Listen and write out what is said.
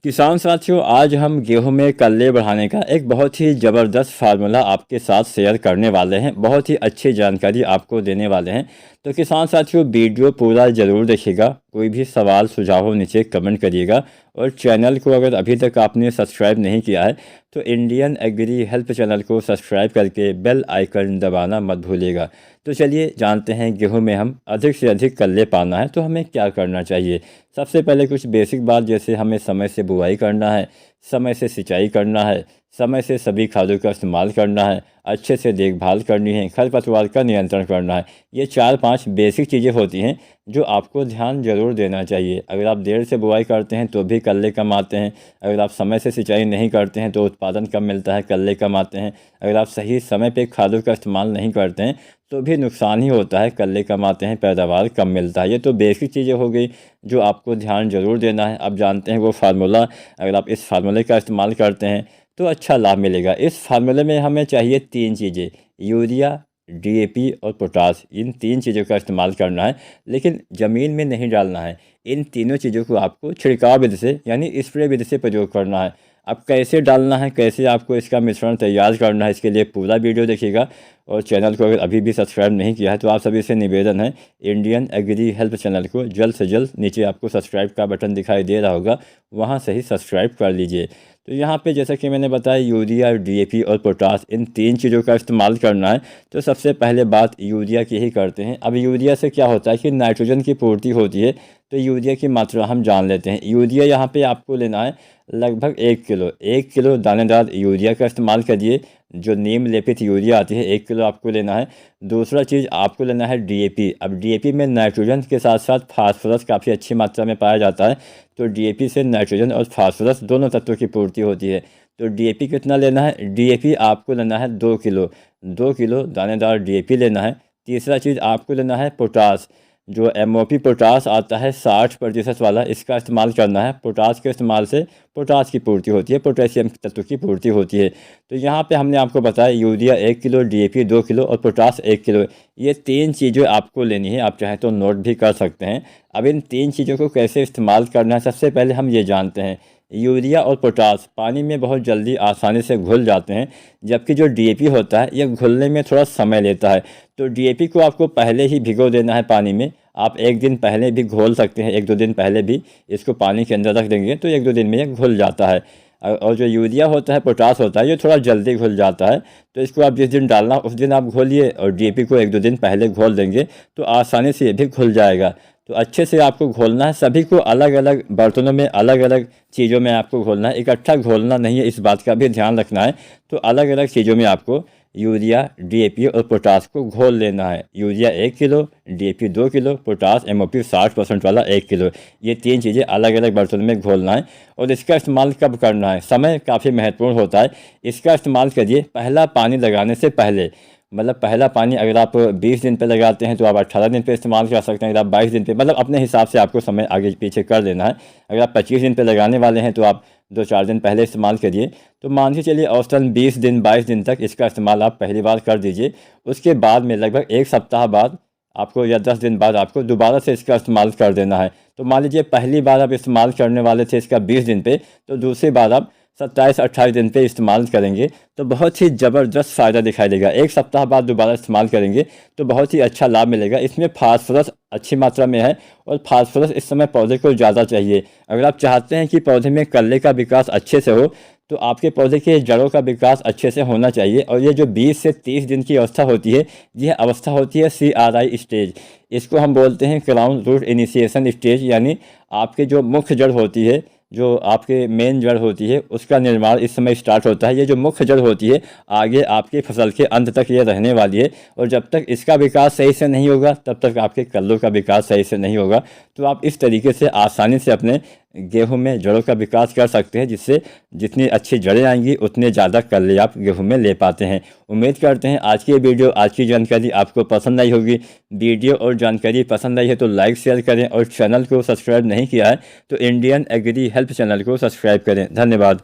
किसान साथियों, आज हम गेहूं में कल्ले बढ़ाने का एक बहुत ही ज़बरदस्त फार्मूला आपके साथ शेयर करने वाले हैं। बहुत ही अच्छी जानकारी आपको देने वाले हैं। तो किसान साथियों, वीडियो पूरा ज़रूर देखिएगा। कोई भी सवाल सुझाव हो नीचे कमेंट करिएगा। और चैनल को अगर अभी तक आपने सब्सक्राइब नहीं किया है तो इंडियन एग्री हेल्प चैनल को सब्सक्राइब करके बेल आइकन दबाना मत भूलिएगा। तो चलिए जानते हैं, गेहूं में हम अधिक से अधिक कल्ले पाना है तो हमें क्या करना चाहिए। सबसे पहले कुछ बेसिक बात, जैसे हमें समय से बुआई करना है, समय से सिंचाई करना है, समय से सभी खादों का इस्तेमाल करना है, अच्छे से देखभाल करनी है, खरपतवार का नियंत्रण करना है। ये 4-5 बेसिक चीज़ें होती हैं जो आपको ध्यान जरूर देना चाहिए। अगर आप देर से बुआई करते हैं तो भी कल्ले कम आते हैं। अगर आप समय से सिंचाई नहीं करते हैं तो उत्पादन कम मिलता है, कल्ले कम आते हैं। अगर आप सही समय पे खादों का इस्तेमाल नहीं करते हैं तो भी नुकसान ही होता है, कल्ले कम आते हैं, पैदावार कम मिलता है। ये तो बेसिक चीज़ें हो गई जो आपको ध्यान जरूर देना है। अब जानते हैं वो फार्मूला। अगर आप इस फार्मूले का इस्तेमाल करते हैं तो अच्छा लाभ मिलेगा। इस फार्मूले में हमें चाहिए 3 चीज़ें, यूरिया, डीएपी और पोटास। इन 3 चीज़ों का इस्तेमाल करना है, लेकिन ज़मीन में नहीं डालना है। इन तीनों चीज़ों को आपको छिड़काव विधि से यानी स्प्रे विधि से प्रयोग करना है। अब कैसे डालना है, कैसे आपको इसका मिश्रण तैयार करना है, इसके लिए पूरा वीडियो देखिएगा। और चैनल को अगर अभी भी सब्सक्राइब नहीं किया है तो आप सभी से निवेदन है, इंडियन एग्री हेल्प चैनल को जल्द से जल्द, नीचे आपको सब्सक्राइब का बटन दिखाई दे रहा होगा, वहाँ से ही सब्सक्राइब कर लीजिए। तो यहाँ पे जैसा कि मैंने बताया, यूरिया, डीएपी और पोटास, इन 3 चीज़ों का इस्तेमाल करना है। तो सबसे पहले बात यूरिया की ही करते हैं। अब यूरिया से क्या होता है कि नाइट्रोजन की पूर्ति होती है। तो यूरिया की मात्रा हम जान लेते हैं। यूरिया यहाँ पे आपको लेना है लगभग 1 किलो। 1 किलो दानेदार यूरिया का इस्तेमाल करिए। जो नीम लेपित यूरिया आती है, 1 किलो आपको लेना है। दूसरा चीज़ आपको लेना है डीएपी। अब डीएपी में नाइट्रोजन के साथ साथ फास्फोरस काफ़ी अच्छी मात्रा में पाया जाता है। तो डीएपी से नाइट्रोजन और फास्फोरस दोनों तत्वों की पूर्ति होती है। तो डीएपी कितना लेना है? डीएपी आपको लेना है 2 किलो। 2 किलो दानेदार डीएपी लेना है। तीसरा चीज़ आपको लेना है पोटास। जो एमओपी पोटास आता है 60% वाला, इसका इस्तेमाल करना है। पोटास के इस्तेमाल से पोटास की पूर्ति होती है, पोटेशियम तत्व की पूर्ति होती है। तो यहाँ पे हमने आपको बताया यूरिया 1 किलो, डीएपी 2 किलो और पोटास 1 किलो। ये 3 चीज़ें आपको लेनी है। आप चाहें तो नोट भी कर सकते हैं। अब इन 3 चीज़ों को कैसे इस्तेमाल करना है, सबसे पहले हम ये जानते हैं। यूरिया और पोटास पानी में बहुत जल्दी आसानी से घुल जाते हैं, जबकि जो डीएपी होता है यह घुलने में थोड़ा समय लेता है। तो डीएपी को आपको पहले ही भिगो देना है पानी में। आप 1 दिन पहले भी घोल सकते हैं, 1-2 दिन पहले भी इसको पानी के अंदर रख देंगे तो 1-2 दिन में ये घुल जाता है। और जो यूरिया होता है, पोटास होता है, ये थोड़ा जल्दी घुल जाता है। तो इसको आप जिस दिन डालना उस दिन आप घोलिए, और डीएपी को 1-2 दिन पहले घोल देंगे तो आसानी से ये भी घुल जाएगा। तो अच्छे से आपको घोलना है। सभी को अलग अलग बर्तनों में, अलग अलग चीज़ों में आपको घोलना है, इकट्ठा घोलना नहीं है, इस बात का भी ध्यान रखना है। तो अलग अलग चीज़ों में आपको यूरिया, डीएपी और पोटास को घोल लेना है। Urea 1 kilo, DAP 2 kilo, potash MOP 60% वाला 1 किलो। ये 3 चीज़ें अलग अलग बर्तन में घोलना है। और इसका इस्तेमाल कब करना है? समय काफ़ी महत्वपूर्ण होता है। इसका इस्तेमाल करिए पहला पानी लगाने से पहले। मतलब पहला पानी अगर आप 20 दिन पे लगाते हैं तो आप 18 दिन पे इस्तेमाल कर सकते हैं। अगर आप 22 दिन पे, मतलब अपने हिसाब से आपको समय आगे पीछे कर देना है। अगर आप 25 दिन पे लगाने वाले हैं तो आप 2-4 दिन पहले इस्तेमाल करिए। तो मान के चलिए औसतन 20 दिन 22 दिन तक इसका इस्तेमाल आप पहली बार कर दीजिए। उसके बाद में लगभग 1 सप्ताह बाद आपको, या 10 दिन बाद आपको दोबारा से इसका इस्तेमाल कर देना है। तो मान लीजिए पहली बार आप इस्तेमाल करने वाले थे इसका 20 दिन पे, तो दूसरी बार आप 27-28 दिन पे इस्तेमाल करेंगे तो बहुत ही ज़बरदस्त फ़ायदा दिखाई देगा। 1 सप्ताह बाद दोबारा इस्तेमाल करेंगे तो बहुत ही अच्छा लाभ मिलेगा। इसमें फास्फोरस अच्छी मात्रा में है, और फास्फोरस इस समय पौधे को ज़्यादा चाहिए। अगर आप चाहते हैं कि पौधे में कल्ले का विकास अच्छे से हो तो आपके पौधे के जड़ों का विकास अच्छे से होना चाहिए। और ये जो 20 से 30 दिन की अवस्था होती है, यह अवस्था होती है CRI स्टेज। इसको हम बोलते हैं क्राउन रूट इनिशिएशन स्टेज। यानी आपके जो मुख्य जड़ होती है, जो आपके मेन जड़ होती है, उसका निर्माण इस समय स्टार्ट होता है। ये जो मुख्य जड़ होती है आगे आपकी फसल के अंत तक ये रहने वाली है, और जब तक इसका विकास सही से नहीं होगा तब तक आपके कल्लों का विकास सही से नहीं होगा। तो आप इस तरीके से आसानी से अपने गेहूं में जड़ों का विकास कर सकते हैं, जिससे जितनी अच्छी जड़ें आएंगी उतने ज़्यादा कल्ले आप गेहूं में ले पाते हैं। उम्मीद करते हैं आज की ये वीडियो, आज की जानकारी आपको पसंद आई होगी। वीडियो और जानकारी पसंद आई है तो लाइक शेयर करें, और चैनल को सब्सक्राइब नहीं किया है तो इंडियन एग्री हेल्प चैनल को सब्सक्राइब करें। धन्यवाद।